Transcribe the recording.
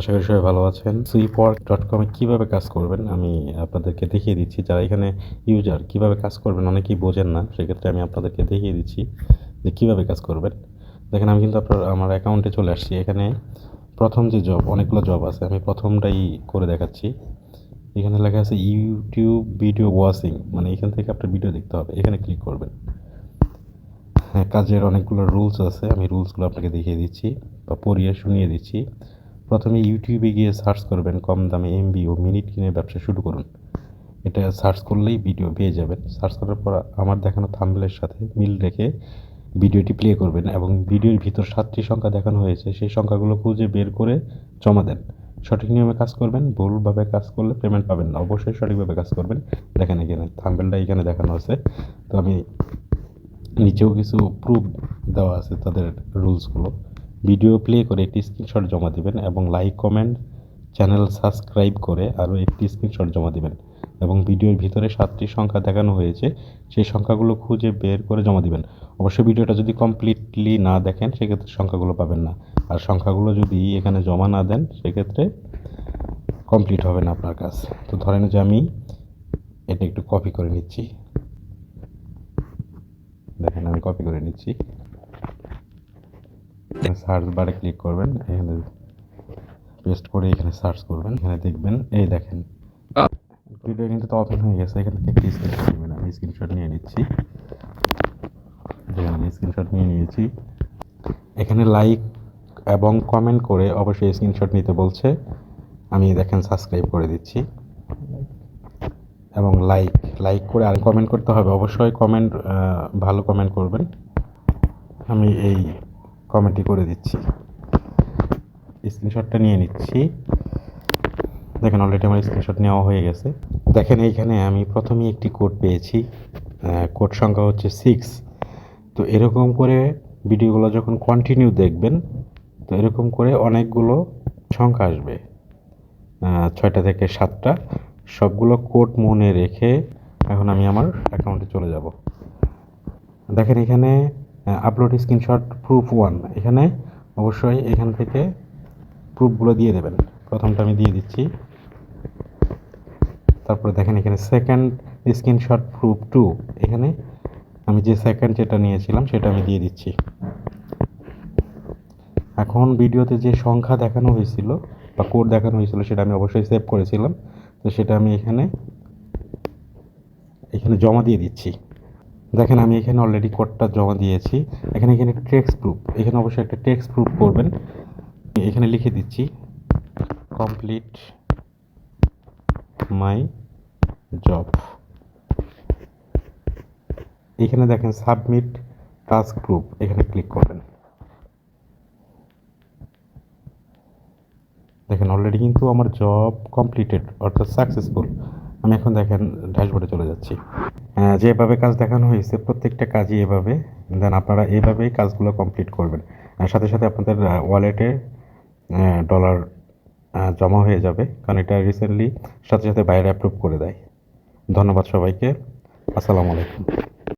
আশা করি সবাই ভালো আছেন। সুইপওয়ার্ক.com এ কিভাবে কাজ করবেন আমি আপনাদেরকে দেখিয়ে দিচ্ছি। যারা এখানে ইউজার কিভাবে কাজ করবেন অনেকেই বোঝেন না। সেক্ষেত্রে আমি আপনাদেরকে দেখিয়ে দিচ্ছি যে কিভাবে কাজ করবেন। দেখেন আমি কিন্তু আমার অ্যাকাউন্টে চলে আসছি। এখানে প্রথম যে জব, অনেকগুলো জব আছে। আমি প্রথমটাই করে দেখাচ্ছি। এখানে লেখা আছে ইউটিউব ভিডিও ওয়াচিং, মানে এখান থেকে আপনার ভিডিও দেখতে হবে। এখানে ক্লিক করবেন। হ্যাঁ, কাজের অনেকগুলো রুলস আছে। আমি রুলসগুলো আপনাকে দেখিয়ে দিচ্ছি বা পড়িয়ে শুনিয়ে দিচ্ছি। প্রথমে ইউটিউবে গিয়ে সার্চ করবেন কম দামে এমবি ও মিনিট কিনে ব্যবসা শুরু করুন। এটা সার্চ করলেই ভিডিও পেয়ে যাবেন। সার্চ করার পর আমার দেখানো থাম্বনেলের সাথে মিল রেখে ভিডিওটি প্লে করবেন এবং ভিডিওর ভিতর 7টি সংখ্যা দেখানো হয়েছে সেই সংখ্যাগুলো খুঁজে বের করে জমা দেন। সঠিক নিয়মে কাজ করবেন। ভুলভাবে কাজ করলে পেমেন্ট পাবেন না। অবশ্যই সঠিকভাবে কাজ করবেন। দেখেন এখানে থাম্বনেলটা এখানে দেখানো আছে। তো আমি নিচেও কিছু প্রুফ দেওয়া আছে তাদের রুলসগুলো। ভিডিও প্লে করে একটি স্ক্রিনশট জমা দিবেন এবং লাইক কমেন্ট চ্যানেল সাবস্ক্রাইব করে আরও একটি স্ক্রিনশট জমা দিবেন এবং ভিডিওর ভিতরে 7টি সংখ্যা দেখানো হয়েছে সেই সংখ্যাগুলো খুঁজে বের করে জমা দিবেন। অবশ্যই ভিডিওটা যদি কমপ্লিটলি না দেখেন সেক্ষেত্রে সংখ্যাগুলো পাবেন না। আর সংখ্যাগুলো যদি এখানে জমা না দেন সেক্ষেত্রে কমপ্লিট হবে না আপনার কাজ। তো ধরেন যে আমি এটা একটু কপি করে নিচ্ছি। দেখেন আমি কপি করে নিচ্ছি। সার্চ বারে ক্লিক করবেন, এখানে পেস্ট করে এখানে সার্চ করবেন, এখানে দেখবেন এই দেখেন ভিডিও কিন্তু তো ওপেন হয়ে গেছে। এখান থেকে একটি স্ক্রিনশট নেবেন। আমি স্ক্রিনশট নিয়ে নিচ্ছি। দেখেন আমি স্ক্রিনশট নিয়ে নিয়েছি। এখানে লাইক এবং কমেন্ট করে অবশ্যই স্ক্রিনশট নিতে বলছে। আমি দেখেন সাবস্ক্রাইব করে দিচ্ছি এবং লাইক লাইক করে আর কমেন্ট করতে হবে। অবশ্যই কমেন্ট ভালো কমেন্ট করবেন। আমি এই কমেন্টটি করে দিচ্ছি। স্ক্রিনশটটা নিয়ে নিচ্ছি। দেখেন অলরেডি আমার স্ক্রিনশট নেওয়া হয়ে গেছে। দেখেন এইখানে আমি প্রথমেই একটি কোড পেয়েছি। কোড সংখ্যা হচ্ছে 6। তো এরকম করে ভিডিওগুলো যখন কন্টিনিউ দেখবেন তো এরকম করে অনেকগুলো সংখ্যা আসবে, 6টা থেকে 7টা। সবগুলো কোড মনে রেখে এখন আমি আমার অ্যাকাউন্টে চলে যাব। দেখেন এখানে আপলোড স্ক্রিনশট প্রুফ 1, এখানে অবশ্যই এখান থেকে প্রুফগুলো দিয়ে দেবেন। প্রথমটা আমি দিয়ে দিচ্ছি। তারপরে দেখেন এখানে সেকেন্ড স্ক্রিনশট প্রুফ 2, এখানে আমি যে সেকেন্ড যেটা নিয়েছিলাম সেটা আমি দিয়ে দিচ্ছি। এখন ভিডিওতে যে সংখ্যা দেখানো হয়েছিল বা কোড দেখানো হয়েছিল সেটা আমি অবশ্যই সেভ করেছিলাম। তো সেটা আমি এখানে জমা দিয়ে দিচ্ছি। দেখেন আমি এখানে অলরেডি কোডটা জমা দিয়েছি। এখানে টেক্সট প্রুফ, এখানে অবশ্যই একটা টেক্সট প্রুফ করবেন। এখানে লিখে দিচ্ছি কমপ্লিট মাই জব। এখানে দেখেন সাবমিট টাস্ক প্রুফ, এখানে ক্লিক করবেন। দেখেন অলরেডি কিন্তু আমার জব কমপ্লিটেড অর্থাৎ সাকসেসফুল। আমি এখন দেখেন ড্যাশবোর্ডে চলে যাচ্ছি। যেভাবে কাজ দেখানো হয়েছে প্রত্যেকটা কাজই এভাবে। দেন আপনারা এইভাবেই কাজগুলো কমপ্লিট করবেন। সাথে সাথে আপনাদের ওয়ালেটে ডলার জমা হয়ে যাবে, কারণ এটা রিসেন্টলি সাথে সাথে বাইরে অ্যাপ্রুভ করে দেয়। ধন্যবাদ সবাইকে। আসসালামু আলাইকুম।